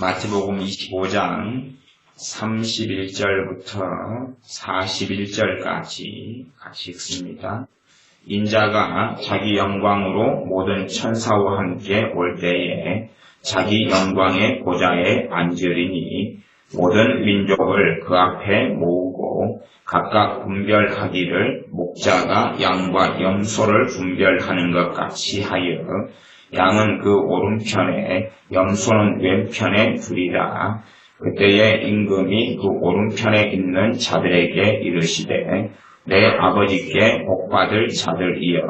마태복음 25장 31절부터 41절까지 같이 읽습니다. 인자가 자기 영광으로 모든 천사와 함께 올 때에 자기 영광의 보좌에 앉으리니 모든 민족을 그 앞에 모으고 각각 분별하기를 목자가 양과 염소를 분별하는 것 같이 하여 양은 그 오른편에 염소는 왼편에 두리라. 그때에 임금이 그 오른편에 있는 자들에게 이르시되 내 아버지께 복받을 자들이여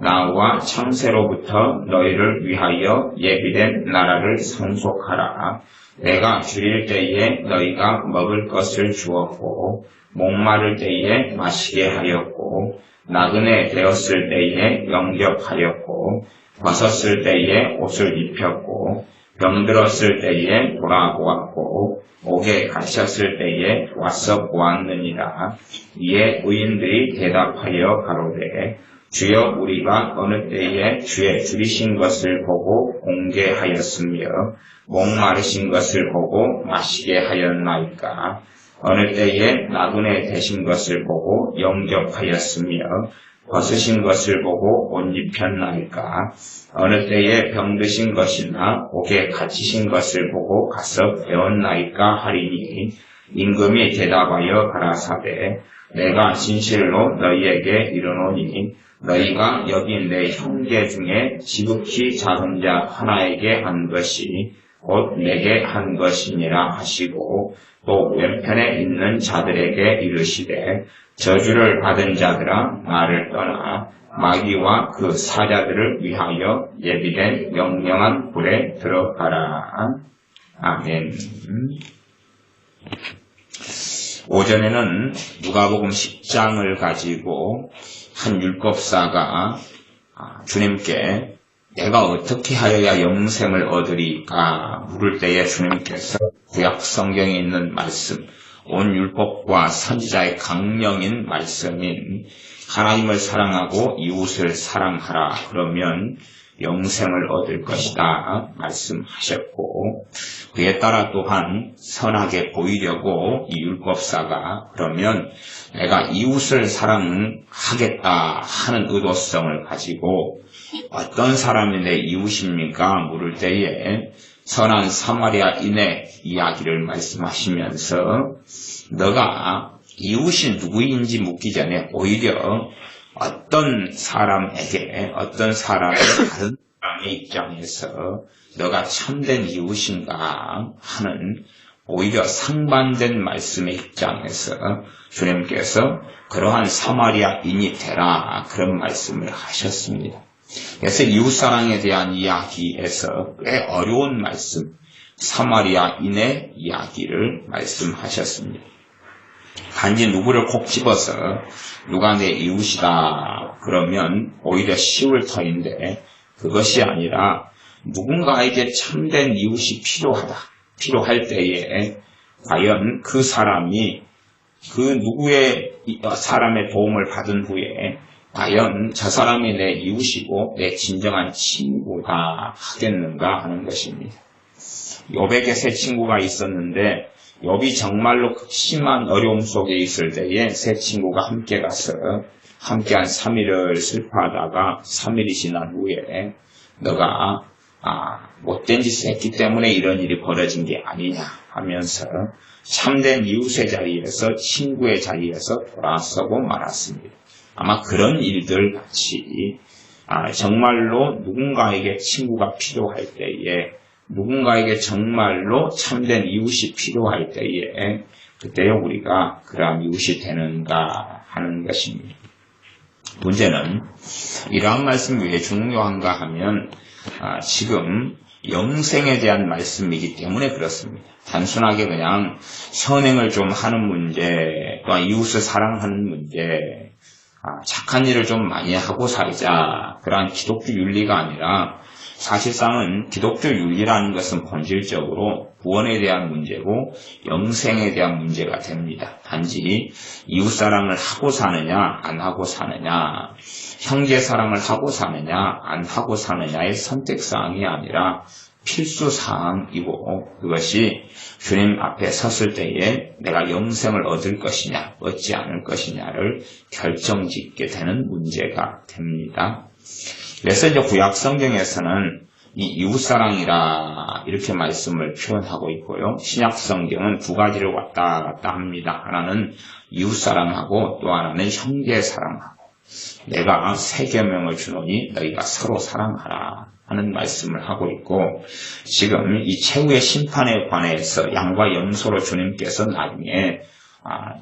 나와 창세로부터 너희를 위하여 예비된 나라를 상속하라. 내가 줄일 때에 너희가 먹을 것을 주었고 목마를 때에 마시게 하였고 나그네 되었을 때에 영접하였고 벗었을 때에 옷을 입혔고 병들었을 때에 돌아보았고 옥에 갇혔을 때에 와서 보았느니라. 이에 의인들이 대답하여 가로되 주여 우리가 어느 때에 주의 줄이신 것을 보고 공개하였으며 목마르신 것을 보고 마시게 하였나이까. 어느 때에 나그네 되신 것을 보고 영접하였으며 벗으신 것을 보고 옷 입혔나이까. 어느 때에 병드신 것이나 옥에 갇히신 것을 보고 가서 배웠나이까 하리니 임금이 대답하여 가라사대 내가 진실로 너희에게 이르노니 너희가 여기 내 형제 중에 지극히 작은 자 하나에게 한 것이 곧 내게 한 것이니라 하시고 또 왼편에 있는 자들에게 이르시되 저주를 받은 자들아 나를 떠나 마귀와 그 사자들을 위하여 예비된 명령한 불에 들어가라. 아멘. 오전에는 누가복음 10장을 가지고 한 율법사가 주님께 내가 어떻게 하여야 영생을 얻으리까 물을 때에 주님께서 구약 성경에 있는 말씀 온 율법과 선지자의 강령인 말씀인 하나님을 사랑하고 이웃을 사랑하라 그러면 영생을 얻을 것이다 말씀하셨고 그에 따라 또한 선하게 보이려고 이 율법사가 그러면 내가 이웃을 사랑하겠다 하는 의도성을 가지고 어떤 사람이 내 이웃입니까? 물을 때에 선한 사마리아인의 이야기를 말씀하시면서 너가 이웃이 누구인지 묻기 전에 오히려 어떤 사람에게 어떤 사람의 다른 사람의 입장에서 너가 참된 이웃인가 하는 오히려 상반된 말씀의 입장에서 주님께서 그러한 사마리아인이 되라 그런 말씀을 하셨습니다. 그래서 이웃사랑에 대한 이야기에서 꽤 어려운 말씀 사마리아인의 이야기를 말씀하셨습니다. 단지 누구를 콕 집어서 누가 내 이웃이다 그러면 오히려 쉬울 터인데 그것이 아니라 누군가에게 참된 이웃이 필요할 때에 과연 그 사람이 그 누구의 사람의 도움을 받은 후에 과연 저 사람이 내 이웃이고 내 진정한 친구다 하겠는가 하는 것입니다. 욥에게 세 친구가 있었는데 욥이 정말로 극심한 어려움 속에 있을 때에 세 친구가 함께 가서 함께 한 3일을 슬퍼하다가 3일이 지난 후에 너가 못된 짓을 했기 때문에 이런 일이 벌어진 게 아니냐 하면서 참된 이웃의 자리에서 친구의 자리에서 돌아서고 말았습니다. 아마 그런 일들 같이 정말로 누군가에게 친구가 필요할 때에 누군가에게 정말로 참된 이웃이 필요할 때에 그때에 우리가 그러한 이웃이 되는가 하는 것입니다. 문제는 이러한 말씀이 왜 중요한가 하면 지금 영생에 대한 말씀이기 때문에 그렇습니다. 단순하게 그냥 선행을 좀 하는 문제, 또한 이웃을 사랑하는 문제, 착한 일을 좀 많이 하고 살자 그러한 기독교 윤리가 아니라 사실상은 기독교 윤리라는 것은 본질적으로 구원에 대한 문제고 영생에 대한 문제가 됩니다. 단지 이웃사랑을 하고 사느냐 안 하고 사느냐 형제사랑을 하고 사느냐 안 하고 사느냐의 선택사항이 아니라 필수 사항이고 그것이 주님 앞에 섰을 때에 내가 영생을 얻을 것이냐 얻지 않을 것이냐를 결정짓게 되는 문제가 됩니다. 그래서 이제 구약 성경에서는 이 이웃사랑이라 이렇게 말씀을 표현하고 있고요. 신약 성경은 두 가지를 왔다 갔다 합니다. 하나는 이웃사랑하고 또 하나는 형제사랑하고 내가 새 계명을 주노니 너희가 서로 사랑하라 하는 말씀을 하고 있고 지금 이 최후의 심판에 관해서 양과 염소로 주님께서 나중에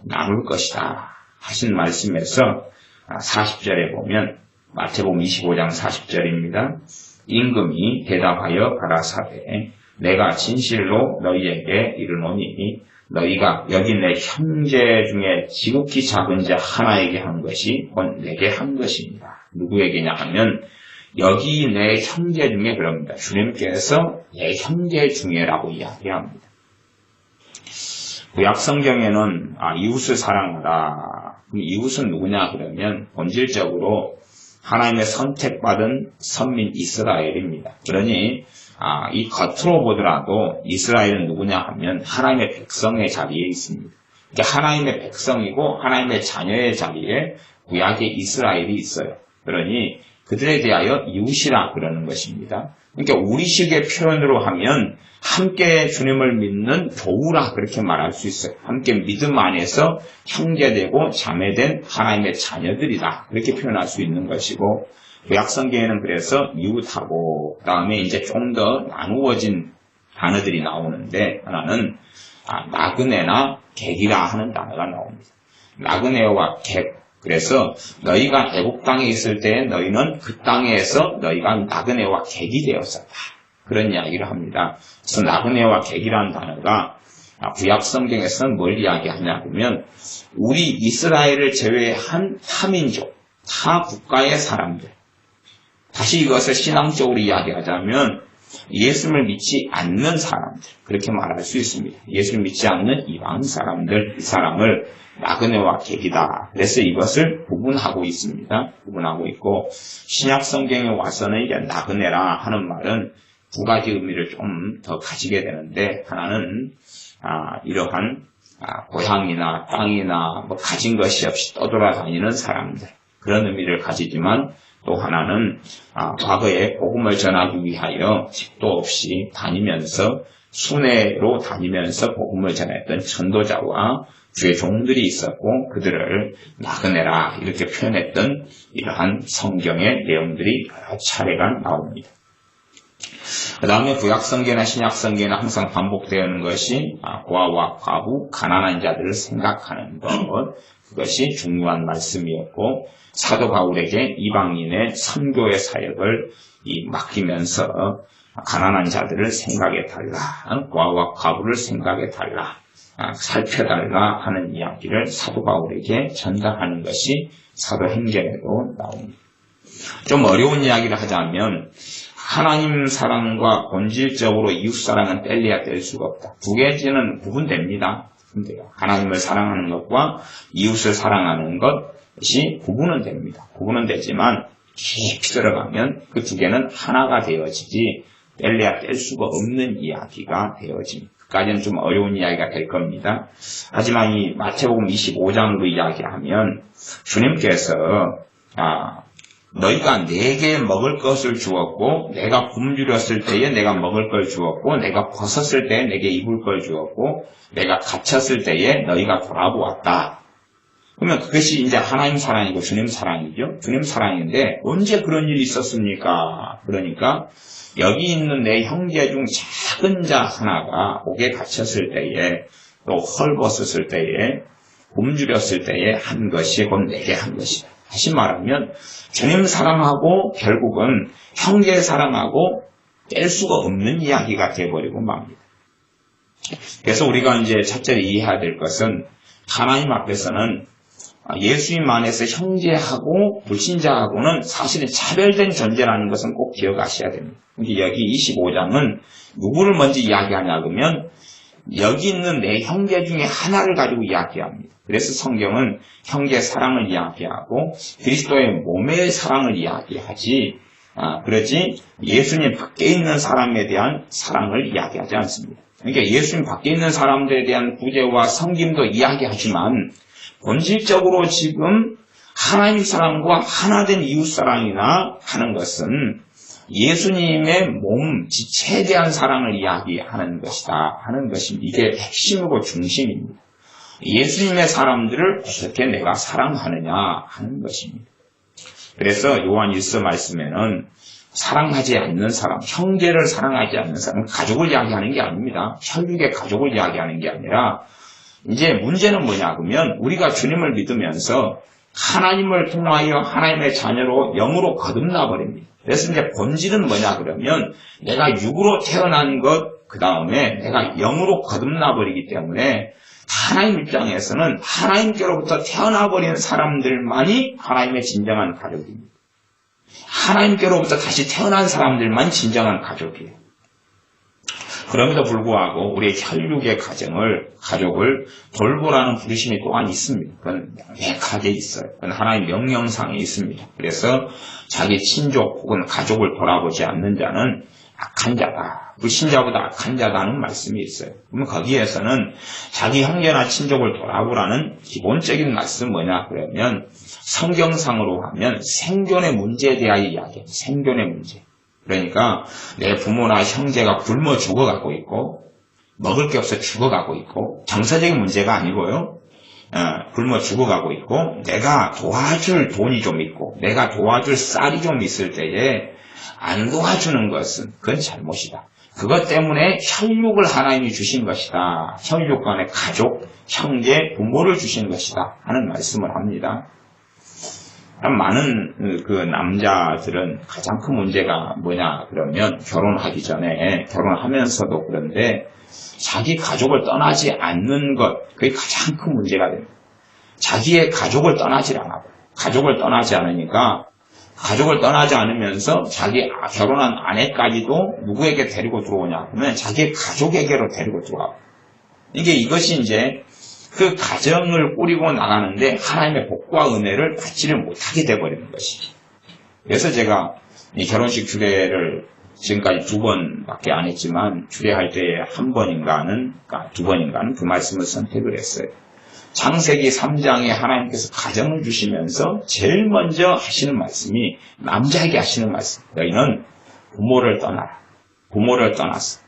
나눌 것이다 하신 말씀에서 40절에 보면 마태복음 25장 40절입니다. 임금이 대답하여 가라사대 내가 진실로 너희에게 이르노니 너희가 여기 내 형제 중에 지극히 작은 자 하나에게 한 것이 곧 내게 한 것입니다. 누구에게냐 하면 여기 내 형제 중에 그럽니다. 주님께서 내 형제 중에라고 이야기합니다. 구약 성경에는 이웃을 사랑하라. 이웃은 누구냐 그러면 본질적으로 하나님의 선택받은 선민 이스라엘입니다. 그러니 이 겉으로 보더라도 이스라엘은 누구냐 하면 하나님의 백성의 자리에 있습니다. 그러니까 하나님의 백성이고 하나님의 자녀의 자리에 구약의 이스라엘이 있어요. 그러니 그들에 대하여 이웃이라 그러는 것입니다. 그러니까 우리식의 표현으로 하면 함께 주님을 믿는 교우라 그렇게 말할 수 있어요. 함께 믿음 안에서 형제되고 자매된 하나님의 자녀들이다 그렇게 표현할 수 있는 것이고 구약 성경에는 그래서 이웃하고 그다음에 이제 좀 더 나누어진 단어들이 나오는데 하나는 나그네나 객이라 하는 단어가 나옵니다. 나그네와 객 그래서 너희가 애국 땅에 있을 때 너희는 그 땅에서 너희가 나그네와 객이 되었었다. 그런 이야기를 합니다. 그래서 나그네와 객이라는 단어가 구약 성경에서는 뭘 이야기하냐 하면 우리 이스라엘을 제외한 타민족, 타 국가의 사람들. 다시 이것을 신앙적으로 이야기하자면 예수를 믿지 않는 사람들 그렇게 말할 수 있습니다. 예수를 믿지 않는 이방 사람들 이 사람을 나그네와 객이다. 그래서 이것을 구분하고 있습니다. 구분하고 있고 신약 성경에 와서는 이제 나그네라 하는 말은 두 가지 의미를 좀 더 가지게 되는데 하나는 이러한 고향이나 땅이나 뭐 가진 것이 없이 떠돌아다니는 사람들 그런 의미를 가지지만 또 하나는 과거에 복음을 전하기 위하여 집도 없이 다니면서 순회로 다니면서 복음을 전했던 전도자와 주의 종들이 있었고 그들을 나그네라 이렇게 표현했던 이러한 성경의 내용들이 여러 차례가 나옵니다. 그 다음에 구약 성경이나 신약 성경에는 항상 반복되는 것이 고아와 과부, 가난한 자들을 생각하는 것 그것이 중요한 말씀이었고 사도 바울에게 이방인의 선교의 사역을 맡기면서 가난한 자들을 생각해달라, 고아와 과부를 생각해달라, 살펴달라 하는 이야기를 사도 바울에게 전달하는 것이 사도행전에도 나옵니다. 좀 어려운 이야기를 하자면 하나님 사랑과 본질적으로 이웃 사랑은 뗄래야 뗄 수가 없다. 두 개는 구분됩니다. 하나님을 사랑하는 것과 이웃을 사랑하는 것이 구분은 됩니다. 구분은 되지만 깊이 들어가면 그 두 개는 하나가 되어지지 뗄래야 뗄 수가 없는 이야기가 되어집니다. 그까지는 좀 어려운 이야기가 될 겁니다. 하지만 이 마태복음 25장으로 이야기하면 주님께서 너희가 내게 먹을 것을 주었고 내가 굶주렸을 때에 내가 먹을 걸 주었고 내가 벗었을 때에 내게 입을 걸 주었고 내가 갇혔을 때에 너희가 돌아보았다. 그러면 그것이 이제 하나님 사랑이고 주님 사랑이죠. 주님 사랑인데 언제 그런 일이 있었습니까? 그러니까 여기 있는 내 형제 중 작은 자 하나가 옥에 갇혔을 때에 또 헐벗었을 때에 굶주렸을 때에 한 것이 곧 내게 한 것이다. 다시 말하면 주님 사랑하고 결국은 형제 사랑하고 뗄 수가 없는 이야기가 되어버리고 맙니다. 그래서 우리가 이제 첫째로 이해해야 될 것은 하나님 앞에서는 예수님 안에서 형제하고 불신자하고는 사실은 차별된 존재라는 것은 꼭 기억하셔야 됩니다. 여기 25장은 누구를 먼저 이야기하냐 그러면 여기 있는 내 형제 중에 하나를 가지고 이야기합니다. 그래서 성경은 형제 사랑을 이야기하고 그리스도의 몸의 사랑을 이야기하지 그렇지 예수님 밖에 있는 사람에 대한 사랑을 이야기하지 않습니다. 그러니까 예수님 밖에 있는 사람들에 대한 구제와 섬김도 이야기하지만 본질적으로 지금 하나님 사랑과 하나된 이웃 사랑이나 하는 것은 예수님의 몸, 지체에 대한 사랑을 이야기하는 것이다 하는 것입니다. 이게 핵심이고 중심입니다. 예수님의 사람들을 어떻게 내가 사랑하느냐 하는 것입니다. 그래서 요한 1서 말씀에는 사랑하지 않는 사람, 형제를 사랑하지 않는 사람은 가족을 이야기하는 게 아닙니다. 혈육의 가족을 이야기하는 게 아니라 이제 문제는 뭐냐 그러면 우리가 주님을 믿으면서 하나님을 통하여 하나님의 자녀로 영으로 거듭나 버립니다. 그래서 이제 본질은 뭐냐 그러면 내가 육으로 태어난 것, 그 다음에 내가 영으로 거듭나 버리기 때문에 하나님 입장에서는 하나님께로부터 태어나 버린 사람들만이 하나님의 진정한 가족입니다. 하나님께로부터 다시 태어난 사람들만 진정한 가족이에요. 그럼에도 불구하고 우리의 혈육의 가족을 돌보라는 부르심이 또한 있습니다. 그건 명백하게 있어요. 그건 하나님 명령상에 있습니다. 그래서 자기 친족 혹은 가족을 돌아보지 않는 자는 악한 자다. 불신자보다 악한 자다는 말씀이 있어요. 그러면 거기에서는 자기 형제나 친족을 돌아보라는 기본적인 말씀 뭐냐 그러면 성경상으로 하면 생존의 문제에 대하여 이야기해요. 생존의 문제. 그러니까 내 부모나 형제가 굶어 죽어가고 있고 먹을 게 없어 죽어가고 있고 정서적인 문제가 아니고요. 굶어 죽어가고 있고 내가 도와줄 돈이 좀 있고 내가 도와줄 쌀이 좀 있을 때에 안 도와주는 것은 그건 잘못이다. 그것 때문에 혈육을 하나님이 주신 것이다. 혈육 간의 가족, 형제, 부모를 주신 것이다 하는 말씀을 합니다. 많은 그 남자들은 가장 큰 문제가 뭐냐 그러면 결혼하기 전에 결혼하면서도 그런데 자기 가족을 떠나지 않는 것 그게 가장 큰 문제가 됩니다. 자기의 가족을 떠나지 않아. 가족을 떠나지 않으니까 가족을 떠나지 않으면서 자기 결혼한 아내까지도 누구에게 데리고 들어오냐 그러면 자기의 가족에게로 데리고 들어가고 이것이 이제 그 가정을 꾸리고 나가는데 하나님의 복과 은혜를 받지를 못하게 돼버리는 것이죠. 그래서 제가 이 결혼식 주례를 지금까지 2번밖에 안 했지만 주례할 때에 1번인가는, 그러니까 2번인가는 그 말씀을 선택을 했어요. 창세기 3장에 하나님께서 가정을 주시면서 제일 먼저 하시는 말씀이 남자에게 하시는 말씀. 너희는 부모를 떠나라. 부모를 떠나서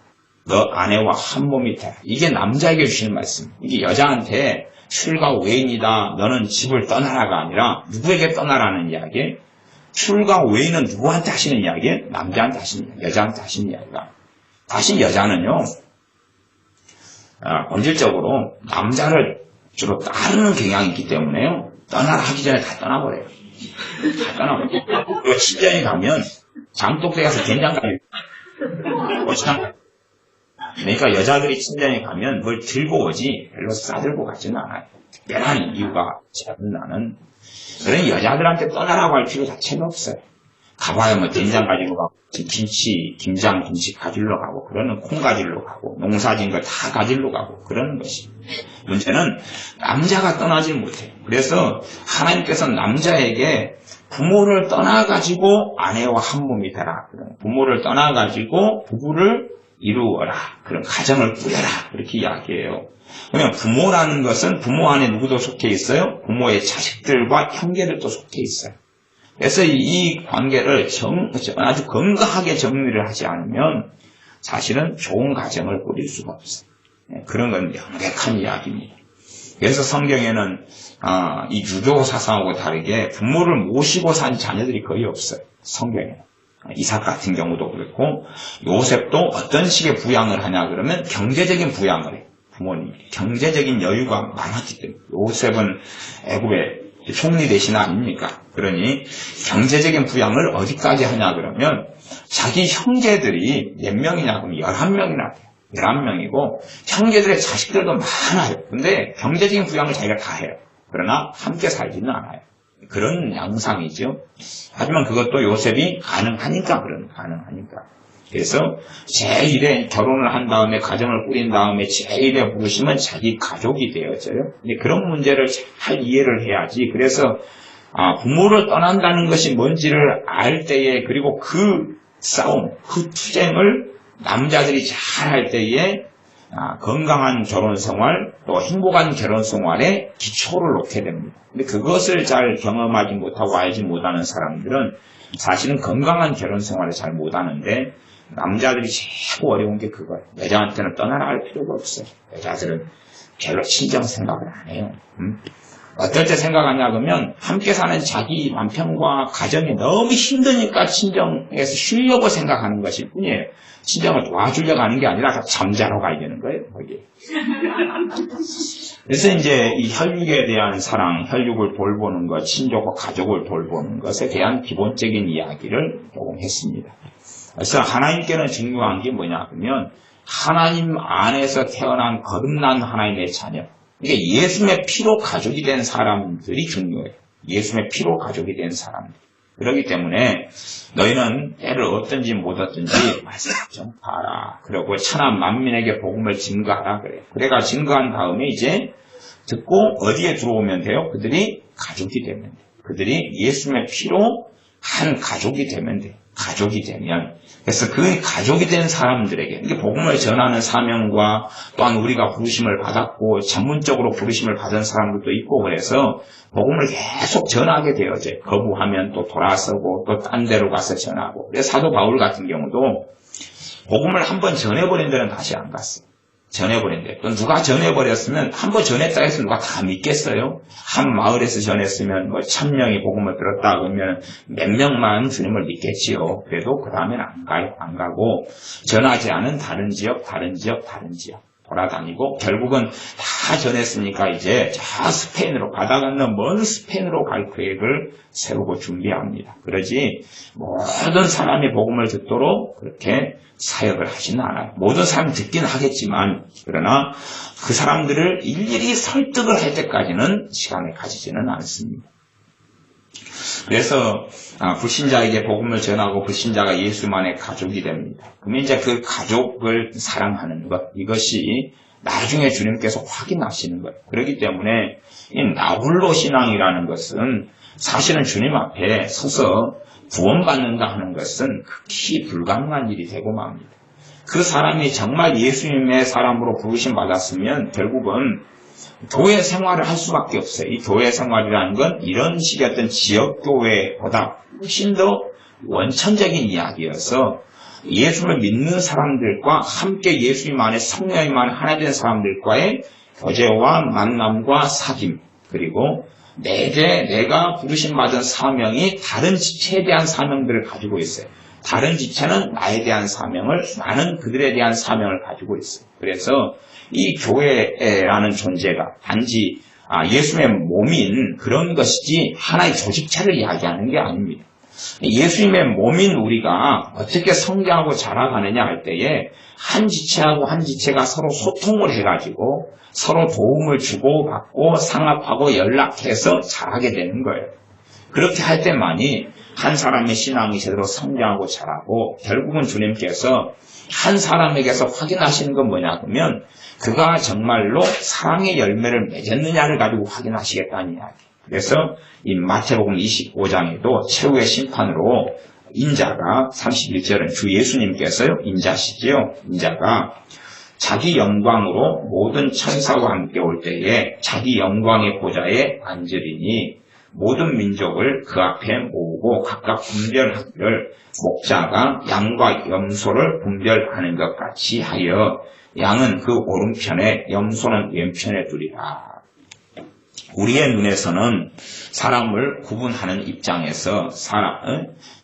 너 아내와 한 몸이 되라. 이게 남자에게 주시는 말씀. 이게 여자한테 출가 외인이다. 너는 집을 떠나라가 아니라 누구에게 떠나라는 이야기. 출가 외인은 누구한테 하시는 이야기? 남자한테 하시는 이야기. 여자한테 하시는 이야기가. 다시 여자는요. 본질적으로 남자를 주로 따르는 경향이 있기 때문에요. 떠나라 하기 전에 다 떠나버려요. 다 떠나버려요. 그리고 친정에 가면 장독대 가서 된장까지 그러니까 여자들이 친정에 가면 뭘 들고 오지 별로 싸들고 가지는 않아요. 특별한 이유가 없는 나는 그런 여자들한테 떠나라고 할 필요 자체가 없어요. 가봐야 뭐 된장 가지고 가고 김치, 김장, 김치 가지러 가고 그러는 콩 가지러 가고 농사진 거 다 가지러 가고 그러는 것이 문제는 남자가 떠나질 못해요. 그래서 하나님께서 남자에게 부모를 떠나가지고 아내와 한 몸이 되라. 부모를 떠나가지고 부부를 이루어라. 그런 가정을 꾸려라. 그렇게 이야기해요. 그러면 부모라는 것은 부모 안에 누구도 속해 있어요? 부모의 자식들과 형제들도 속해 있어요. 그래서 이 관계를 아주 건강하게 정리를 하지 않으면 사실은 좋은 가정을 꾸릴 수가 없어요. 그런 건 명백한 이야기입니다. 그래서 성경에는 이 유교 사상하고 다르게 부모를 모시고 산 자녀들이 거의 없어요. 성경에는. 이삭 같은 경우도 그렇고 요셉도 어떤 식의 부양을 하냐 그러면 경제적인 부양을 해요. 부모님 경제적인 여유가 많았기 때문에 요셉은 애굽의 총리 대신 아닙니까? 그러니 경제적인 부양을 어디까지 하냐 그러면 자기 형제들이 몇 명이냐 그러면 11명이나 돼요. 11명이고 형제들의 자식들도 많아요. 근데 경제적인 부양을 자기가 다 해요. 그러나 함께 살지는 않아요. 그런 양상이죠. 하지만 그것도 요셉이 가능하니까. 그래서 제1의 결혼을 한 다음에 가정을 꾸린 다음에 제1의 부르심은 자기 가족이 되어져요. 근데 그런 문제를 잘 이해를 해야지. 그래서 부모를 떠난다는 것이 뭔지를 알 때에, 그리고 그 싸움, 그 투쟁을 남자들이 잘 할 때에 건강한 결혼생활, 또 행복한 결혼생활에 기초를 놓게 됩니다. 근데 그것을 잘 경험하지 못하고 알지 못하는 사람들은 사실은 건강한 결혼생활을 잘 못하는데, 남자들이 최고 어려운 게 그거예요. 여자한테는 떠나라 할 필요가 없어요. 여자들은 별로 친정 생각을 안 해요. 어떨 때 생각하냐 그러면, 함께 사는 자기 남편과 가정이 너무 힘드니까 친정에서 쉬려고 생각하는 것일 뿐이에요. 친정을 도와주려고 하는 게 아니라 잠자러 가야 되는 거예요, 거기. 그래서 이제 이 혈육에 대한 사랑, 혈육을 돌보는 것, 친족과 가족을 돌보는 것에 대한 기본적인 이야기를 조금 했습니다. 그래서 하나님께는 중요한 게 뭐냐 그러면, 하나님 안에서 태어난 거듭난 하나님의 자녀, 이게 예수님의 피로 가족이 된 사람들이 중요해요. 예수님의 피로 가족이 된 사람들. 그렇기 때문에 너희는 때를 얻든지 못 얻든지 말씀 전파하라. 그리고 천하 만민에게 복음을 증거하라 그래요. 그래가 증거한 다음에 이제 듣고 어디에 들어오면 돼요? 그들이 가족이 되면 돼요. 그들이 예수님의 피로 한 가족이 되면 돼요. 가족이 되면. 그래서 그 가족이 된 사람들에게, 이게 복음을 전하는 사명과 또한 우리가 부르심을 받았고 전문적으로 부르심을 받은 사람들도 있고, 그래서 복음을 계속 전하게 되어져요. 거부하면 또 돌아서고 또 딴 데로 가서 전하고. 그래서 사도 바울 같은 경우도 복음을 한번 전해버린 데는 다시 안 갔어요. 전해버린대. 또 누가 전해버렸으면, 한번 전했다 해서 누가 다 믿겠어요? 한 마을에서 전했으면 1000명이 복음을 들었다 그러면 몇 명만 주님을 믿겠지요. 그래도 그 다음엔 안 가요. 안 가고 전하지 않은 다른 지역 돌아다니고, 결국은 다 전했으니까 이제 저 스페인으로, 바다 건너 먼 스페인으로 갈 계획을 세우고 준비합니다. 그러지 모든 사람이 복음을 듣도록 그렇게 사역을 하지는 않아요. 모든 사람이 듣긴 하겠지만, 그러나 그 사람들을 일일이 설득을 할 때까지는 시간을 가지지는 않습니다. 그래서 불신자에게 복음을 전하고 불신자가 예수만의 가족이 됩니다. 그러면 이제 그 가족을 사랑하는 것, 이것이 나중에 주님께서 확인하시는 거예요. 그렇기 때문에 이 나홀로 신앙이라는 것은 사실은 주님 앞에 서서 구원받는다 하는 것은 극히 불가능한 일이 되고 맙니다. 그 사람이 정말 예수님의 사람으로 부르심 받았으면 결국은 교회 생활을 할 수밖에 없어요. 이 교회 생활이라는 건 이런 식의 어떤 지역교회보다 훨씬 더 원천적인 이야기여서, 예수를 믿는 사람들과 함께 예수님 안에 성령님 안에 하나 된 사람들과의 교제와 만남과 사귐, 그리고 내가 부르심 받은 사명이 다른 지체에 대한 사명들을 가지고 있어요. 다른 지체는 나에 대한 사명을, 나는 그들에 대한 사명을 가지고 있어요. 그래서 이 교회라는 존재가 단지 예수님의 몸인 그런 것이지 하나의 조직체를 이야기하는 게 아닙니다. 예수님의 몸인 우리가 어떻게 성장하고 자라가느냐 할 때에 한 지체하고 한 지체가 서로 소통을 해가지고 서로 도움을 주고받고 상합하고 연락해서 자라게 되는 거예요. 그렇게 할 때만이 한 사람의 신앙이 제대로 성장하고 자라고, 결국은 주님께서 한 사람에게서 확인하시는 건 뭐냐 그러면 그가 정말로 사랑의 열매를 맺었느냐를 가지고 확인하시겠다는 이야기. 그래서 이 마태복음 25장에도 최후의 심판으로 인자가 31절은 주 예수님께서요, 인자시지요. 인자가 자기 영광으로 모든 천사와 함께 올 때에 자기 영광의 보좌에 앉으리니 모든 민족을 그 앞에 모으고 각각 분별하기를 목자가 양과 염소를 분별하는 것 같이 하여 양은 그 오른편에 염소는 왼편에 두리라. 우리의 눈에서는 사람을 구분하는 입장에서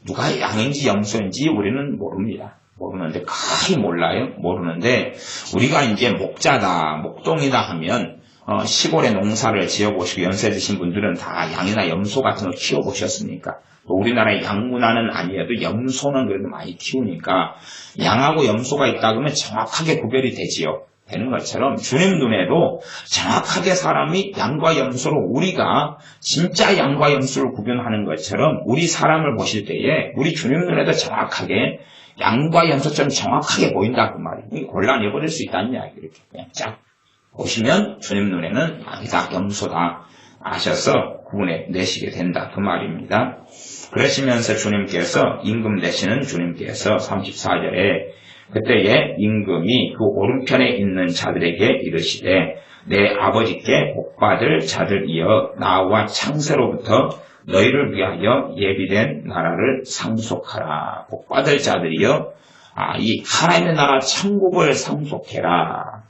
누가 양인지 염소인지 우리는 모릅니다. 모르는데, 거의 몰라요. 모르는데 우리가 이제 목자다, 목동이다 하면 시골에 농사를 지어보시고 연세 드신 분들은 다 양이나 염소 같은 거 키워보셨습니까? 또 우리나라의 양문화는 아니어도 염소는 그래도 많이 키우니까 양하고 염소가 있다 그러면 정확하게 구별이 되지요. 되는 것처럼 주님 눈에도 정확하게 사람이 양과 염소로, 우리가 진짜 양과 염소를 구분하는 것처럼 우리 사람을 보실 때에 우리 주님 눈에도 정확하게 양과 염소처럼 정확하게 보인다 그 말이에요. 곤란해버릴 수 있다는 이야기. 이렇게 그냥 쫙 보시면 주님 눈에는 양이다, 염소다, 아셔서 구원해내시게 된다. 그 말입니다. 그러시면서 주님께서 임금 되시는 주님께서 34절에 그때에 임금이 그 오른편에 있는 자들에게 이르시되 내 아버지께 복받을 자들이여 나와 창세로부터 너희를 위하여 예비된 나라를 상속하라. 복받을 자들이여 이 하나님의 나라 천국을 상속해라.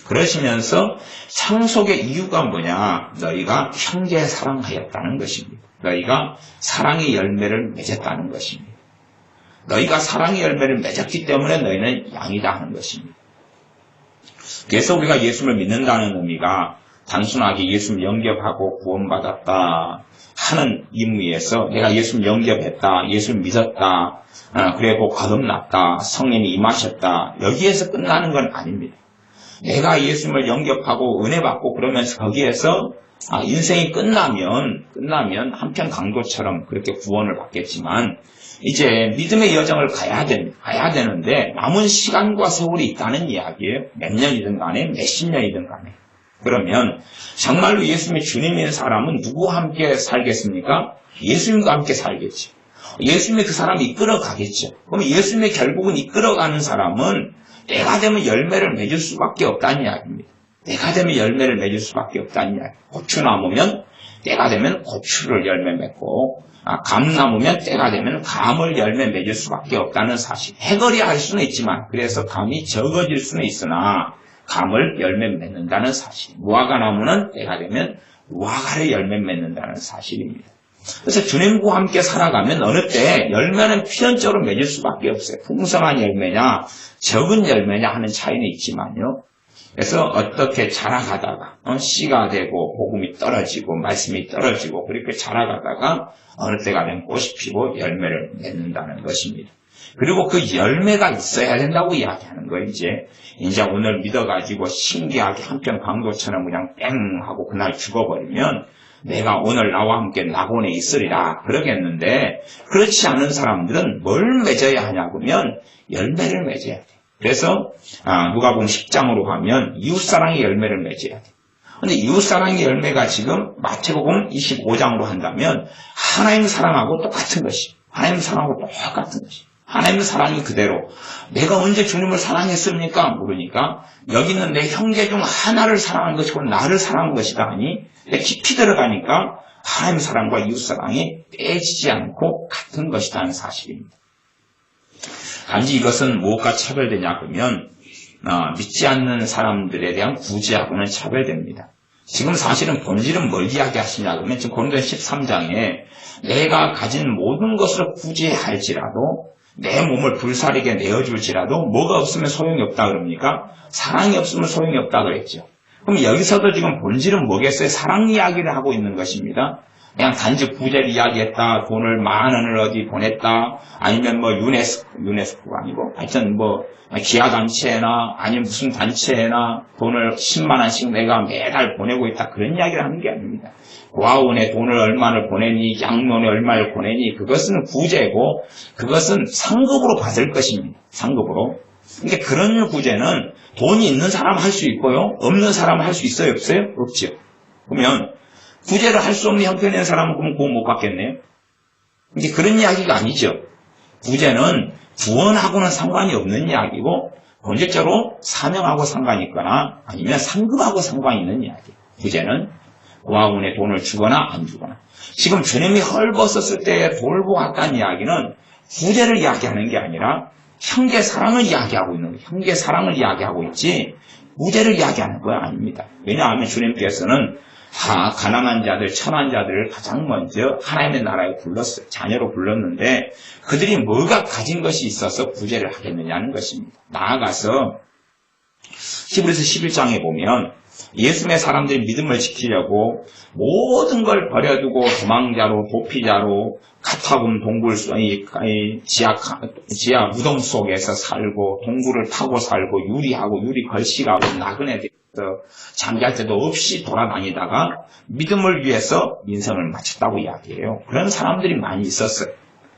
그러시면서 상속의 이유가 뭐냐? 너희가 형제 사랑하였다는 것입니다. 너희가 사랑의 열매를 맺었다는 것입니다. 너희가 사랑의 열매를 맺었기 때문에 너희는 양이다 하는 것입니다. 그래서 우리가 예수를 믿는다는 의미가 단순하게 예수를 영접하고 구원받았다 하는 의미에서 내가 예수를 영접했다, 예수를 믿었다, 그리고 거듭났다, 성령이 임하셨다, 여기에서 끝나는 건 아닙니다. 내가 예수를 영접하고 은혜 받고 그러면서 거기에서 인생이 끝나면 한편 강도처럼 그렇게 구원을 받겠지만 이제 믿음의 여정을 가야 되는데 남은 시간과 세월이 있다는 이야기예요. 몇 년이든 간에 몇십 년이든 간에. 그러면 정말로 예수님의 주님인 사람은 누구와 함께 살겠습니까? 예수님과 함께 살겠죠. 예수님이 그 사람을 이끌어가겠죠. 그럼 예수님이 결국은 이끌어가는 사람은 때가 되면 열매를 맺을 수밖에 없다는 이야기입니다. 때가 되면 열매를 맺을 수밖에 없다는 이야기. 고추나무면 때가 되면 고추를 열매 맺고 감나무면 때가 되면 감을 열매 맺을 수밖에 없다는 사실. 해거리 할 수는 있지만 그래서 감이 적어질 수는 있으나 감을 열매 맺는다는 사실. 무화과나무는 때가 되면 무화과를 열매 맺는다는 사실입니다. 그래서 주님과 함께 살아가면 어느 때 열매는 필연적으로 맺을 수밖에 없어요. 풍성한 열매냐 적은 열매냐 하는 차이는 있지만요. 그래서 어떻게 자라가다가 씨가 되고 복음이 떨어지고 말씀이 떨어지고 그렇게 자라가다가 어느 때가 되면 꽃이 피고 열매를 맺는다는 것입니다. 그리고 그 열매가 있어야 된다고 이야기하는 거예요. 이제 오늘 믿어가지고 신기하게 한편 강도처럼 그냥 땡 하고 그날 죽어버리면 내가 오늘 나와 함께 낙원에 있으리라 그러겠는데 그렇지 않은 사람들은 뭘 맺어야 하냐면 열매를 맺어야 돼. 그래서 누가복음 10장으로 가면 이웃사랑의 열매를 맺어야 돼. 그런데 이웃사랑의 열매가 지금 마태복음 25장으로 한다면 하나님 사랑하고 똑같은 것이. 하나님 사랑하고 똑같은 것이. 하나님 사랑이 그대로. 내가 언제 주님을 사랑했습니까? 모르니까 여기 있는 내 형제 중 하나를 사랑한 것이고 나를 사랑한 것이다 하니 깊이 들어가니까 하나님 사랑과 이웃 사랑이 떼지지 않고 같은 것이라는 사실입니다. 단지 이것은 무엇과 차별되냐 그러면 믿지 않는 사람들에 대한 구제하고는 차별됩니다. 지금 사실은 본질은 뭘 이야기하시냐 그러면 지금 고린도서 13장에 내가 가진 모든 것을 구제할지라도 내 몸을 불사르게 내어줄지라도 뭐가 없으면 소용이 없다 그럽니까? 사랑이 없으면 소용이 없다 그랬죠. 그럼 여기서도 지금 본질은 뭐겠어요? 사랑 이야기를 하고 있는 것입니다. 그냥 단지 구제를 이야기했다, 돈을 10,000원을 어디 보냈다, 아니면 유네스코가 아니고, 하여튼 기아단체나, 아니면 무슨 단체나 돈을 10만원씩 내가 매달 보내고 있다, 그런 이야기를 하는 게 아닙니다. 고아원에 돈을 얼마를 보내니, 양론에 얼마를 보내니, 그것은 구제고, 그것은 상급으로 받을 것입니다. 상급으로. 그러니까 그런 구제는 돈이 있는 사람 할 수 있고요, 없는 사람 할 수 있어요, 없어요? 없죠. 그러면, 구제를 할 수 없는 형편에 있는 사람은 그럼 구원 못 받겠네요. 이제 그런 이야기가 아니죠. 구제는 구원하고는 상관이 없는 이야기고 본질적으로 사명하고 상관이 있거나 아니면 상급하고 상관이 있는 이야기. 구제는 고아원에 돈을 주거나 안 주거나. 지금 주님이 헐벗었을 때 돌보 갔다는 이야기는 구제를 이야기하는 게 아니라 형제 사랑을 이야기하고 있는 거예요. 형제 사랑을 이야기하고 있지 구제를 이야기하는 거 아닙니다. 왜냐하면 주님께서는 가난한 자들, 천한 자들을 가장 먼저 하나님의 나라에 불렀어요. 자녀로 불렀는데 그들이 뭐가 가진 것이 있어서 구제를 하겠느냐는 것입니다. 나아가서 히브리서 11장에 보면 예수님의 사람들이 믿음을 지키려고 모든 걸 버려두고 도망자로 도피자로 카타굼 동굴 지하 무덤 속에서 살고 동굴을 타고 살고 유리 걸씨가고 나그네 잠잘 때도 없이 돌아다니다가 믿음을 위해서 인생을 마쳤다고 이야기해요. 그런 사람들이 많이 있었어요.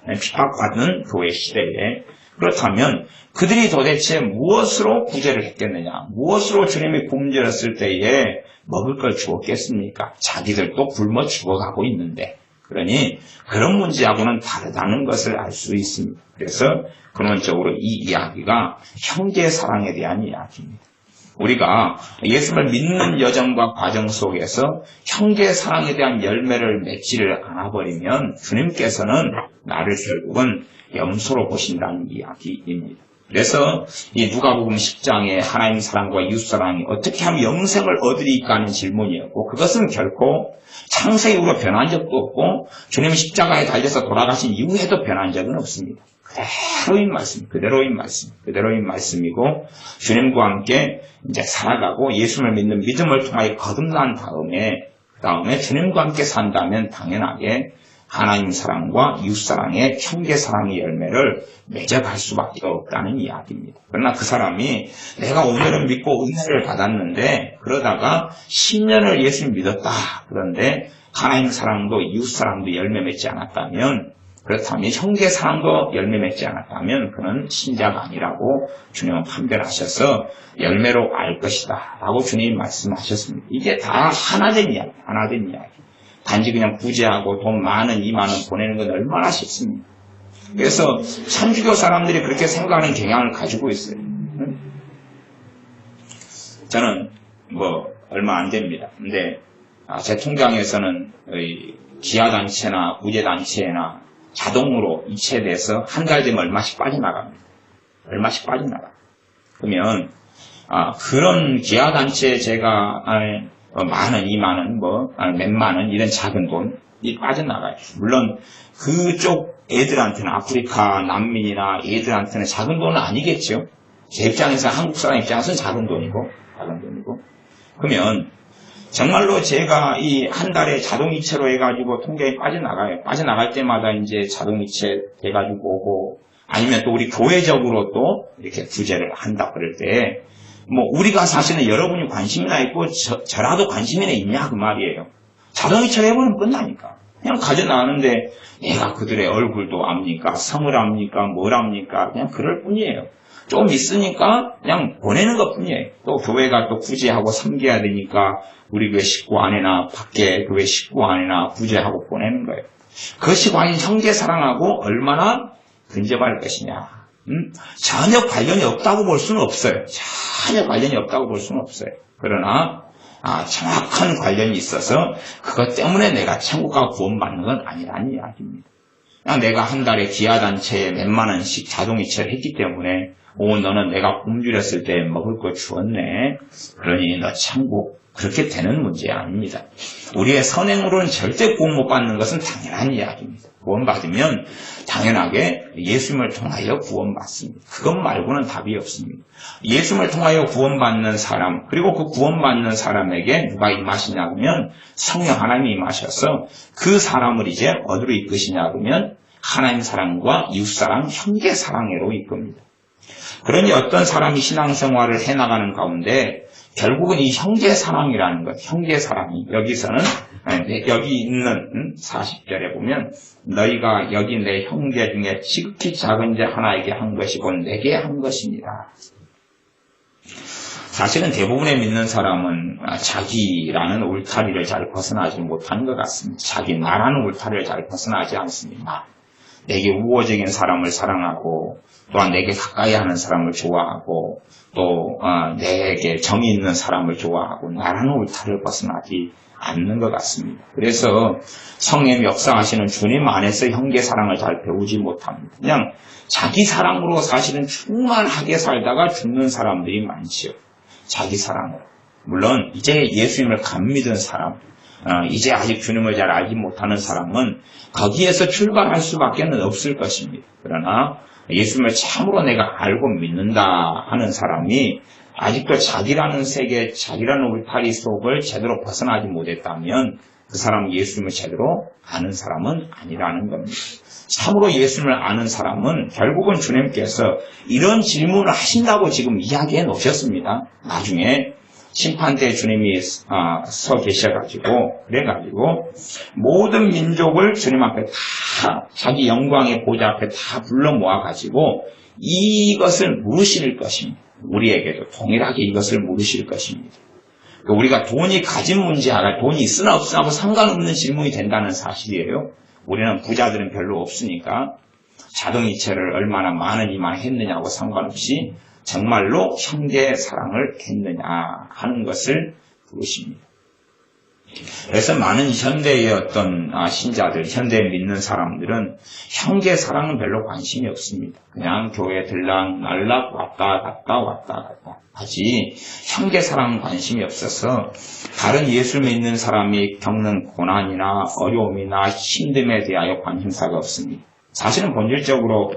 핍박받는 교회 시대에 그렇다면 그들이 도대체 무엇으로 구제를 했겠느냐? 무엇으로 주님이 굶주렸을 때에 먹을 걸 주었겠습니까? 자기들도 굶어 죽어가고 있는데. 그러니 그런 문제하고는 다르다는 것을 알 수 있습니다. 그래서 근원적으로 이 이야기가 형제 사랑에 대한 이야기입니다. 우리가 예수를 믿는 여정과 과정 속에서 형제 사랑에 대한 열매를 맺지를 않아버리면 주님께서는 나를 결국은 염소로 보신다는 이야기입니다. 그래서 이 누가복음 10장에 하나님 사랑과 이웃 사랑이 어떻게 하면 영생을 얻으리까 하는 질문이었고, 그것은 결코 창세 이후로 변한 적도 없고 주님이 십자가에 달려서 돌아가신 이후에도 변한 적은 없습니다. 그대로인 말씀이고 주님과 함께 이제 살아가고 예수를 믿는 믿음을 통하여 거듭난 다음에 주님과 함께 산다면 당연하게 하나님 사랑과 이웃 사랑의 형제 사랑의 열매를 맺어갈 수밖에 없다는 이야기입니다. 그러나 그 사람이 내가 오늘은 믿고 은혜를 받았는데 그러다가 10년을 예수를 믿었다. 그런데 하나님 사랑도 이웃 사랑도 열매 맺지 않았다면, 그렇다면 형제 사랑도 열매 맺지 않았다면 그는 신자가 아니라고 주님은 판별하셔서 열매로 알 것이다 라고 주님이 말씀하셨습니다. 이게 다 하나된 이야기. 단지 그냥 구제하고 돈 10,000원, 20,000원 보내는 건 얼마나 쉽습니까? 그래서 천주교 사람들이 그렇게 생각하는 경향을 가지고 있어요. 저는 얼마 안 됩니다. 근데 제 통장에서는 기아단체나 구제단체나 자동으로 이체돼서 한 달 되면 얼마씩 빠져나갑니다. 그러면 그런 기아단체에 제가 10,000원, 20,000원, 몇만원 이런 작은 돈이 빠져나가요. 물론 그쪽 애들한테는, 아프리카 난민이나 애들한테는 작은 돈은 아니겠죠. 제 입장에서, 한국 사람 입장에서는 작은 돈이고. 그러면 정말로 제가 이 한 달에 자동이체로 해가지고 통장에 빠져나가요. 빠져나갈 때마다 이제 자동이체 돼가지고 오고, 아니면 또 우리 교회적으로 또 이렇게 구제를 한다 그럴 때, 우리가 사실은 여러분이 관심이나 있고, 저라도 관심이나 있냐, 그 말이에요. 자동이체를 해보면 끝나니까. 그냥 가져나가는데, 내가 그들의 얼굴도 압니까? 성을 압니까? 뭘 압니까? 그냥 그럴 뿐이에요. 좀 있으니까 그냥 보내는 것 뿐이에요. 또 교회가 또 구제하고 섬겨야 되니까 우리 교회 식구 안에나 밖에 교회 식구 안에나 구제하고 보내는 거예요. 그것이 과연 형제 사랑하고 얼마나 근접할 것이냐. 전혀 관련이 없다고 볼 수는 없어요. 그러나 정확한 관련이 있어서 그것 때문에 내가 천국 가고 구원받는 건 아니라는 이야기입니다. 그냥 내가 한 달에 기아단체에 몇만 원씩 자동이체를 했기 때문에 너는 내가 굶주렸을 때 먹을 거 주었네. 그러니 너 천국, 그렇게 되는 문제 아닙니다. 우리의 선행으로는 절대 구원 못 받는 것은 당연한 이야기입니다. 구원받으면 당연하게 예수님을 통하여 구원받습니다. 그것 말고는 답이 없습니다. 예수님을 통하여 구원받는 사람, 그리고 그 구원받는 사람에게 누가 임하시냐 그러면 성령 하나님이 임하셔서 그 사람을 이제 어디로 이끄시냐 그러면 하나님 사랑과 이웃 사랑, 형제 사랑으로 이끕니다. 그러니 어떤 사람이 신앙생활을 해나가는 가운데 결국은 이 형제 사랑이라는 것, 형제 사랑이 여기서는 여기 있는 40절에 보면 너희가 여기 내 형제 중에 지극히 작은 자 하나에게 한 것이 곧 내게 한 것입니다. 사실은 대부분의 믿는 사람은 자기라는 울타리를 잘 벗어나지 못하는 것 같습니다. 자기 나라는 울타리를 잘 벗어나지 않습니다. 내게 우호적인 사람을 사랑하고 또한 내게 가까이 하는 사람을 좋아하고 또 내게 정이 있는 사람을 좋아하고 나라는 울타리를 벗어나지 않는 것 같습니다. 그래서 성령 역사하시는 주님 안에서 형제 사랑을 잘 배우지 못합니다. 그냥 자기 사랑으로 사실은 충만하게 살다가 죽는 사람들이 많지요. 자기 사랑으로. 물론 이제 예수님을 감 믿은 사람, 이제 아직 주님을 잘 알지 못하는 사람은 거기에서 출발할 수밖에 없을 것입니다. 그러나 예수님을 참으로 내가 알고 믿는다 하는 사람이 아직도 자기라는 세계, 자기라는 울타리 속을 제대로 벗어나지 못했다면 그 사람은 예수님을 제대로 아는 사람은 아니라는 겁니다. 참으로 예수님을 아는 사람은 결국은 주님께서 이런 질문을 하신다고 지금 이야기해 놓으셨습니다. 나중에 심판대 주님이 서 계셔가지고 그래가지고 모든 민족을 주님 앞에 다 자기 영광의 보좌 앞에 다 불러 모아가지고 이것을 물으실 것입니다. 우리에게도 동일하게 이것을 물으실 것입니다. 우리가 돈이 가진 문제가 돈이 있으나 없으나 상관없는 질문이 된다는 사실이에요. 우리는 부자들은 별로 없으니까 자동이체를 얼마나 많으니만 했느냐고 상관없이 정말로 형제 사랑을 했느냐 하는 것을 물으십니다. 그래서 많은 현대의 어떤 신자들, 현대에 믿는 사람들은 형제 사랑은 별로 관심이 없습니다. 그냥 교회 들락날락 왔다 갔다 하지 형제 사랑은 관심이 없어서 다른 예수 믿는 사람이 겪는 고난이나 어려움이나 힘듦에 대하여 관심사가 없습니다. 사실은 본질적으로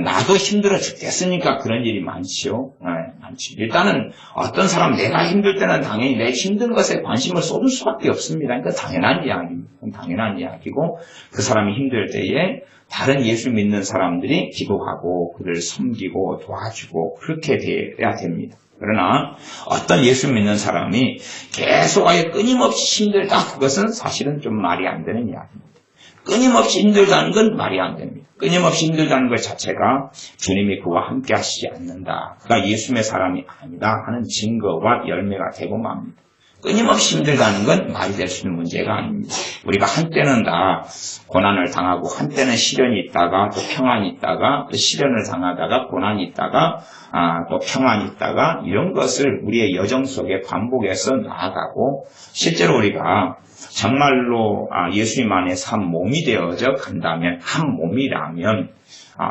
나도 힘들어 죽겠으니까 그런 일이 많지요. 많지. 일단은 어떤 사람 내가 힘들 때는 당연히 내 힘든 것에 관심을 쏟을 수밖에 없습니다. 그러니까 당연한 이야기입니다. 당연한 이야기고 그 사람이 힘들 때에 다른 예수 믿는 사람들이 기도하고 그를 섬기고 도와주고 그렇게 돼야 됩니다. 그러나 어떤 예수 믿는 사람이 계속하여 끊임없이 힘들다 그것은 사실은 좀 말이 안 되는 이야기입니다. 끊임없이 힘들다는 건 말이 안 됩니다. 끊임없이 힘들다는 것 자체가 주님이 그와 함께 하시지 않는다. 그가 예수의 사람이 아니다 하는 증거와 열매가 되고 맙니다. 끊임없이 힘들다는 건 말이 될 수 있는 문제가 아닙니다. 우리가 한때는 다 고난을 당하고 한때는 시련이 있다가 또 평안이 있다가 또 시련을 당하다가 고난이 있다가 또 평안이 있다가 이런 것을 우리의 여정 속에 반복해서 나아가고 실제로 우리가 정말로 예수님 안에서 한 몸이 되어져 간다면 한 몸이라면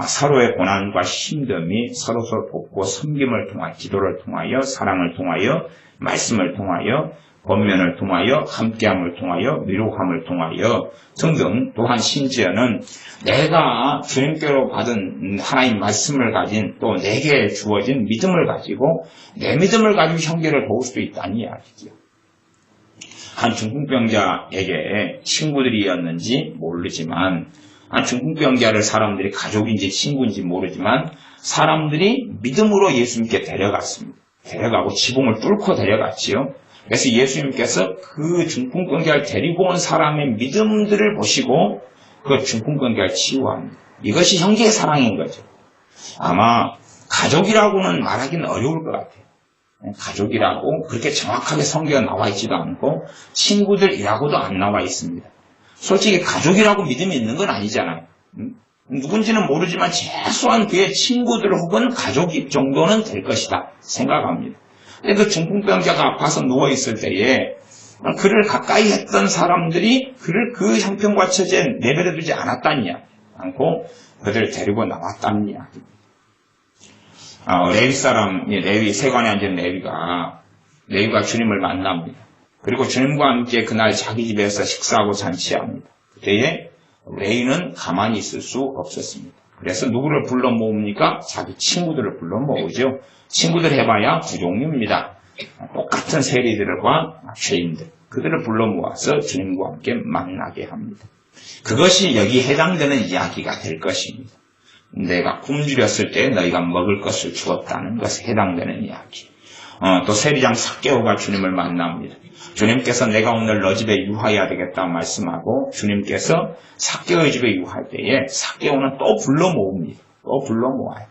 서로의 고난과 힘듦이 서로서로 돕고 섬김을 통하여 기도를 통하여 사랑을 통하여 말씀을 통하여 권면을 통하여 함께함을 통하여 위로함을 통하여 등등 또한 심지어는 내가 주님께로 받은 하나님 말씀을 가진 또 내게 주어진 믿음을 가지고 내 믿음을 가지고 형제를 도울 수도 있다는 이야기죠. 한 중풍병자에게 친구들이었는지 모르지만 중풍병자를 사람들이 가족인지 친구인지 모르지만 사람들이 믿음으로 예수님께 데려갔습니다. 데려가고 지붕을 뚫고 데려갔지요. 그래서 예수님께서 그 중풍병자를 데리고 온 사람의 믿음들을 보시고 그 중풍병자를 치유합니다. 이것이 형제의 사랑인 거죠. 아마 가족이라고는 말하기는 어려울 것 같아요. 가족이라고 그렇게 정확하게 성경에 나와 있지도 않고 친구들이라고도 안 나와 있습니다. 솔직히 가족이라고 믿음이 있는 건 아니잖아요. 누군지는 모르지만 최소한 그의 친구들 혹은 가족 정도는 될 것이다 생각합니다. 근데 그 중풍병자가 아파서 누워있을 때에 그를 가까이 했던 사람들이 그를 그 형편과 처지에 내버려두지 않았다는 이야기 않고 그들을 데리고 나왔다는 이야기입니다. 레위 사람, 레위 세관에 앉은 레위가 주님을 만납니다. 그리고 주님과 함께 그날 자기 집에서 식사하고 잔치합니다. 그때에 레위는 가만히 있을 수 없었습니다. 그래서 누구를 불러 모읍니까? 자기 친구들을 불러 모으죠. 친구들 해봐야 두 종류입니다. 똑같은 세리들과 죄인들. 그들을 불러 모아서 주님과 함께 만나게 합니다. 그것이 여기 해당되는 이야기가 될 것입니다. 내가 굶주렸을 때 너희가 먹을 것을 주었다는 것에 해당되는 이야기. 또 세리장 삭개오가 주님을 만납니다. 주님께서 내가 오늘 너 집에 유하여야 되겠다 말씀하고 주님께서 삭개오의 집에 유할 때에 삭개오는 또 불러 모읍니다. 또 불러 모아요.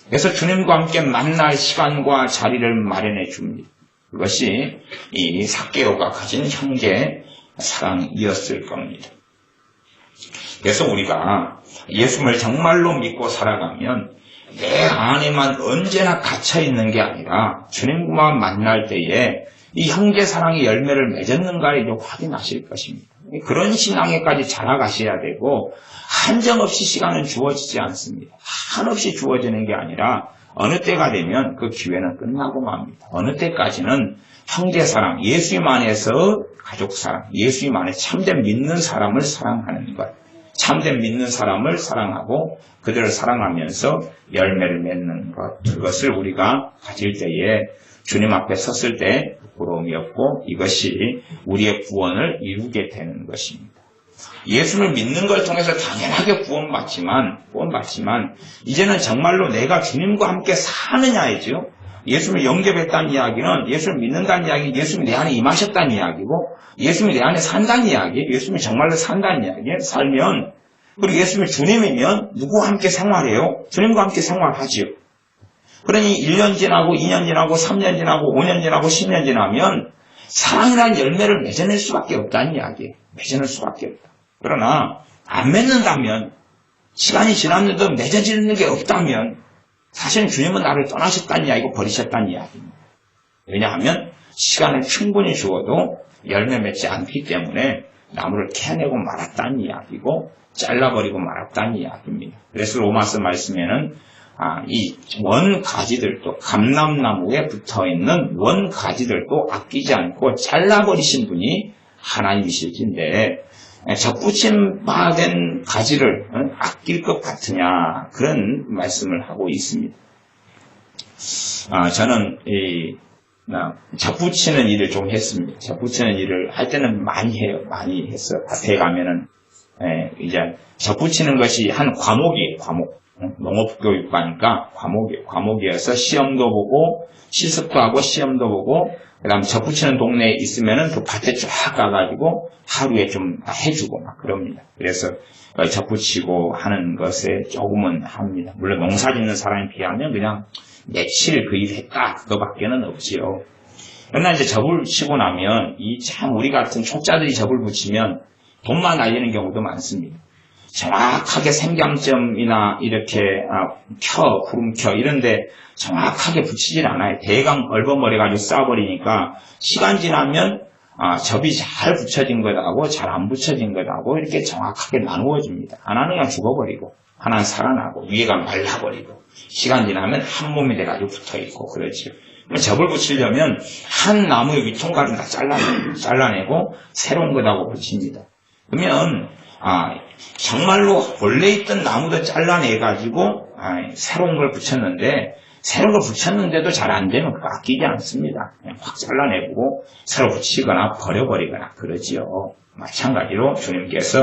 그래서 주님과 함께 만날 시간과 자리를 마련해 줍니다. 그것이 이 삭개오가 가진 형제 사랑이었을 겁니다. 그래서 우리가 예수를 정말로 믿고 살아가면 내 안에만 언제나 갇혀 있는 게 아니라 주님과 만날 때에 이 형제 사랑의 열매를 맺었는가를 이제 확인하실 것입니다. 그런 신앙에까지 자라가셔야 되고 한정없이 시간은 주어지지 않습니다. 한없이 주어지는 게 아니라 어느 때가 되면 그 기회는 끝나고 맙니다. 어느 때까지는 형제 사랑, 예수님 안에서 가족 사랑, 예수님 안에 참된 믿는 사람을 사랑하는 것. 참된 믿는 사람을 사랑하고 그들을 사랑하면서 열매를 맺는 것. 그것을 우리가 가질 때에 주님 앞에 섰을 때 부끄러움이 없고 이것이 우리의 구원을 이루게 되는 것입니다. 예수를 믿는 걸 통해서 당연하게 구원받지만 이제는 정말로 내가 주님과 함께 사느냐이죠. 예수를 영접했다는 이야기는 예수를 믿는다는 이야기, 예수님이 내 안에 임하셨다는 이야기고 예수님이 내 안에 산다는 이야기, 예수님이 정말로 산다는 이야기. 살면 그리고 예수님이 주님이면 누구와 함께 생활해요? 주님과 함께 생활하지요. 그러니 1년 지나고 2년 지나고 3년 지나고 5년 지나고 10년 지나면 사랑이라는 열매를 맺어낼 수밖에 없다는 이야기예요. 맺어낼 수밖에 없다. 그러나 안 맺는다면, 시간이 지났는데도 맺어지는 게 없다면 사실은 주님은 나를 떠나셨다는 이야기고 버리셨다는 이야기입니다. 왜냐하면 시간을 충분히 주어도 열매 맺지 않기 때문에 나무를 캐내고 말았다는 이야기고 잘라버리고 말았다는 이야기입니다. 그래서 로마서 말씀에는 이 원가지들도, 감람나무에 붙어있는 원가지들도 아끼지 않고 잘라버리신 분이 하나님이실진데 접붙임 바된 가지를 아낄 것 같으냐, 그런 말씀을 하고 있습니다. 저는 접붙이는 일을 좀 했습니다. 접붙이는 일을 할 때는 많이 해요. 많이 했어요. 밭에 가면은 이제 접붙이는 것이 한 과목이에요. 과목. 농업교육과니까 과목이어서 시험도 보고 실습도 하고 시험도 보고, 그 다음에 접붙이는 동네에 있으면은 그 밭에 쫙 가가지고 하루에 좀 해주고 막 그럽니다. 그래서 접붙이고 하는 것에 조금은 합니다. 물론 농사 짓는 사람에 비하면 그냥 며칠 그 일 했다, 그거밖에는 없지요. 그러나 이제 접을 치고 나면 참 우리 같은 초짜들이 접을 붙이면 돈만 날리는 경우도 많습니다. 정확하게 생장점이나 이렇게 구름켜 이런데 정확하게 붙이질 않아요. 대강 얼버무려가지고 쌓아버리니까 시간 지나면 접이 잘 붙여진 것하고 잘 안 붙여진 것하고 이렇게 정확하게 나누어집니다. 하나는 그냥 죽어버리고 하나는 살아나고 위에가 말라버리고 시간 지나면 한 몸이 돼가지고 붙어있고 그러지요. 접을 붙이려면 한 나무의 위통가를 다 잘라내고 새로운 것하고 붙입니다. 그러면 정말로 원래 있던 나무도 잘라내가지고 새로운 걸 붙였는데, 새로운 걸 붙였는데도 잘 안 되면 그거 아끼지 않습니다. 그냥 확 잘라내고 새로 붙이거나 버려버리거나 그러지요. 마찬가지로 주님께서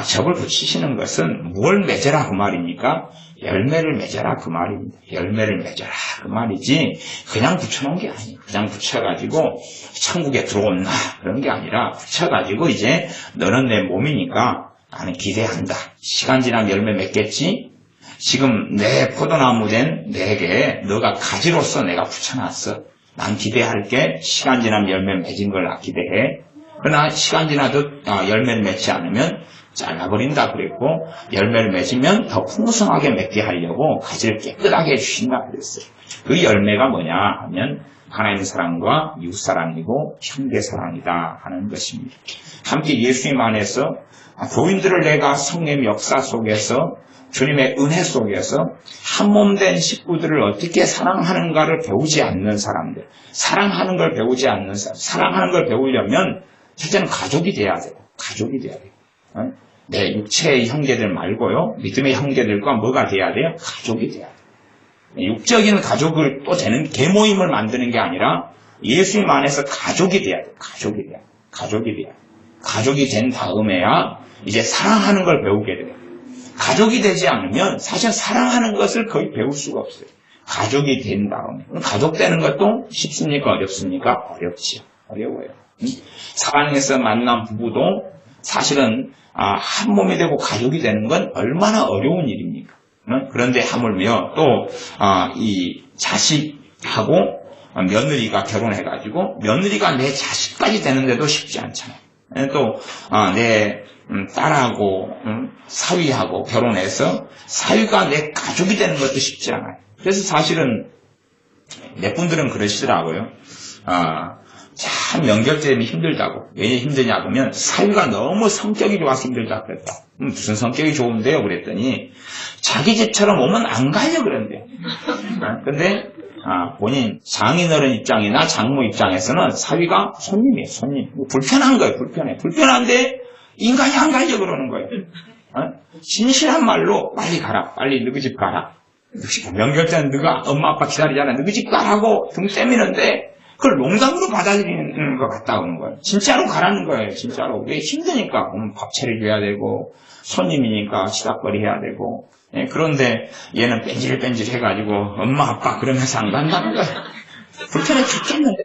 접을 붙이시는 것은 뭘 맺어라 그 말입니까? 열매를 맺어라 그 말입니다. 열매를 맺어라 그 말이지 그냥 붙여놓은 게 아니에요. 그냥 붙여가지고 천국에 들어온다 그런 게 아니라 붙여가지고 이제 너는 내 몸이니까 나는 기대한다. 시간 지나면 열매 맺겠지? 지금 내 포도나무 된 내게 너가 가지로서 내가 붙여놨어. 난 기대할게. 시간 지나면 열매 맺은 걸 나 기대해. 그러나 시간 지나도 열매를 맺지 않으면 잘라버린다 그랬고, 열매를 맺으면 더 풍성하게 맺게 하려고 가지를 깨끗하게 해주신다 그랬어요. 그 열매가 뭐냐 하면 하나님의 사랑과 이웃사랑이고 형제사랑이다 하는 것입니다. 함께 예수님 안에서 교인들을 내가 성령 역사 속에서 주님의 은혜 속에서 한 몸 된 식구들을 어떻게 사랑하는가를 배우지 않는 사람들, 사랑하는 걸 배우지 않는 사람, 사랑하는 걸 배우려면 첫째는 가족이 돼야 돼요. 가족이 돼야 돼요. 내 육체의 형제들 말고요, 믿음의 형제들과 뭐가 돼야 돼요? 가족이 돼야 돼요. 육적인 가족을 또 되는 계모임을 만드는 게 아니라 예수님 안에서 가족이 돼야 돼요. 가족이 돼야 돼요. 가족이 돼야 돼요. 가족이 된 다음에야 이제 사랑하는 걸 배우게 돼요. 가족이 되지 않으면 사실 사랑하는 것을 거의 배울 수가 없어요. 가족이 된 다음에. 가족 되는 것도 쉽습니까? 어렵습니까? 어렵지요. 어려워요. 사랑에서 만난 부부도 사실은 한 몸이 되고 가족이 되는 건 얼마나 어려운 일입니까? 그런데 하물며 또 이 자식하고 며느리가 결혼해가지고 며느리가 내 자식까지 되는데도 쉽지 않잖아요. 또 내 딸하고 사위하고 결혼해서 사위가 내 가족이 되는 것도 쉽지 않아요. 그래서 사실은 몇 분들은 그러시더라고요. 참 연결되면 힘들다고. 왜 힘드냐 그러면 사위가 너무 성격이 좋아서 힘들다 그랬다. 무슨 성격이 좋은데요? 그랬더니 자기 집처럼 오면 안 가려 그런대요. 근데 본인 장인어른 입장이나 장모 입장에서는 사위가 손님이에요. 손님. 불편한 거예요. 불편한데 인간이 안 가려 그러는 거예요. 진실한 말로 빨리 가라. 빨리 너희 집 가라. 명절 때는 너가 엄마 아빠 기다리잖아. 너희 집 가라고 등 떼미는데 그걸 농담으로 받아들이는 것 같다 그러는 거예요. 진짜로 가라는 거예요. 진짜로. 왜 힘드니까 밥 차려줘야 되고 손님이니까 치닥거리 해야 되고. 그런데 얘는 뺀질뺀질 해가지고 엄마 아빠 그러면서 안 간다는 거예요. 불편해 죽겠는데.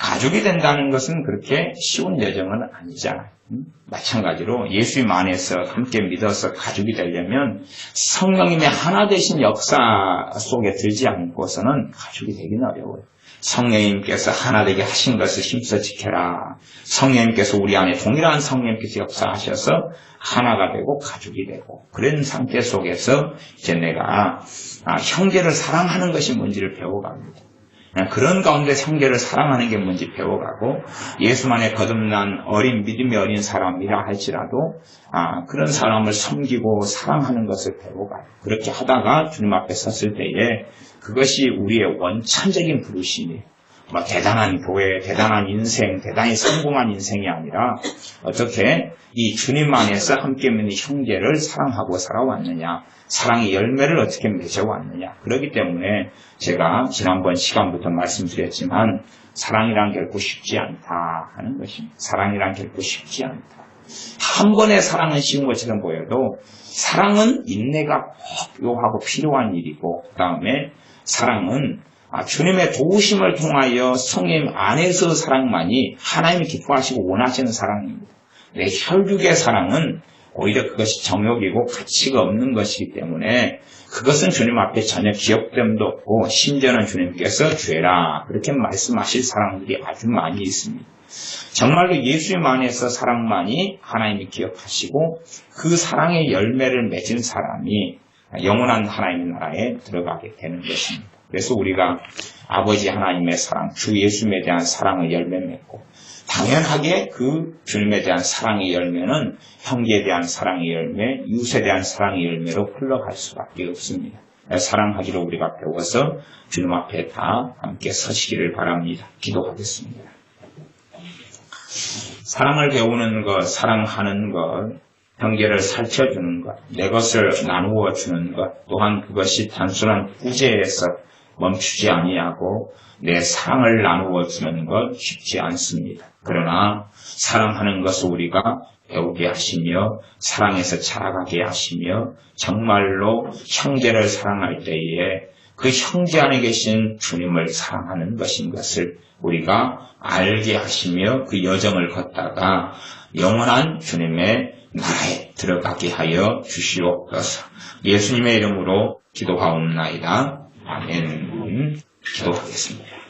가족이 된다는 것은 그렇게 쉬운 여정은 아니잖아요. 마찬가지로 예수님 안에서 함께 믿어서 가족이 되려면 성령님의 하나 되신 역사 속에 들지 않고서는 가족이 되기는 어려워요. 성령님께서 하나 되게 하신 것을 힘써 지켜라. 성령님께서 우리 안에 동일한 성령님께서 역사하셔서 하나가 되고 가족이 되고 그런 상태 속에서 이제 내가 형제를 사랑하는 것이 뭔지를 배워갑니다. 그런 가운데 형제를 사랑하는 게 뭔지 배워가고 예수만에 거듭난 어린 믿음의 어린 사람이라 할지라도 그런 사람을 섬기고 사랑하는 것을 배워가요. 그렇게 하다가 주님 앞에 섰을 때에 그것이 우리의 원천적인 부르심이에요. 대단한 교회, 대단한 인생, 대단히 성공한 인생이 아니라 어떻게 이 주님 안에서 함께 있는 형제를 사랑하고 살아왔느냐, 사랑의 열매를 어떻게 맺어왔느냐. 그렇기 때문에 제가 지난번 시간부터 말씀드렸지만 사랑이란 결코 쉽지 않다 하는 것입니다. 사랑이란 결코 쉽지 않다. 한 번의 사랑은 쉬운 것처럼 보여도 사랑은 인내가 꼭 요하고 필요한 일이고 그 다음에 사랑은 주님의 도우심을 통하여 성령 안에서 사랑만이 하나님이 기뻐하시고 원하시는 사랑입니다. 내 혈육의 사랑은 오히려 그것이 정욕이고 가치가 없는 것이기 때문에 그것은 주님 앞에 전혀 기억됨도 없고 심지어는 주님께서 죄라 그렇게 말씀하실 사랑들이 아주 많이 있습니다. 정말로 예수님 안에서 사랑만이 하나님이 기억하시고 그 사랑의 열매를 맺은 사람이 영원한 하나님의 나라에 들어가게 되는 것입니다. 그래서 우리가 아버지 하나님의 사랑, 주 예수님에 대한 사랑의 열매 맺고 당연하게 그 주님에 대한 사랑의 열매는 형제에 대한 사랑의 열매, 이웃에 대한 사랑의 열매로 흘러갈 수밖에 없습니다. 사랑하기로 우리가 배워서 주님 앞에 다 함께 서시기를 바랍니다. 기도하겠습니다. 사랑을 배우는 것, 사랑하는 것, 형제를 살펴주는 것, 내 것을 나누어 주는 것, 또한 그것이 단순한 구제에서 멈추지 아니하고 내 사랑을 나누어 주는 것 쉽지 않습니다. 그러나 사랑하는 것을 우리가 배우게 하시며 사랑에서 자라가게 하시며 정말로 형제를 사랑할 때에 그 형제 안에 계신 주님을 사랑하는 것인 것을 우리가 알게 하시며 그 여정을 걷다가 영원한 주님의 나라에 들어가게 하여 주시옵소서. 예수님의 이름으로 기도하옵나이다. 아멘. 기도하겠습니다.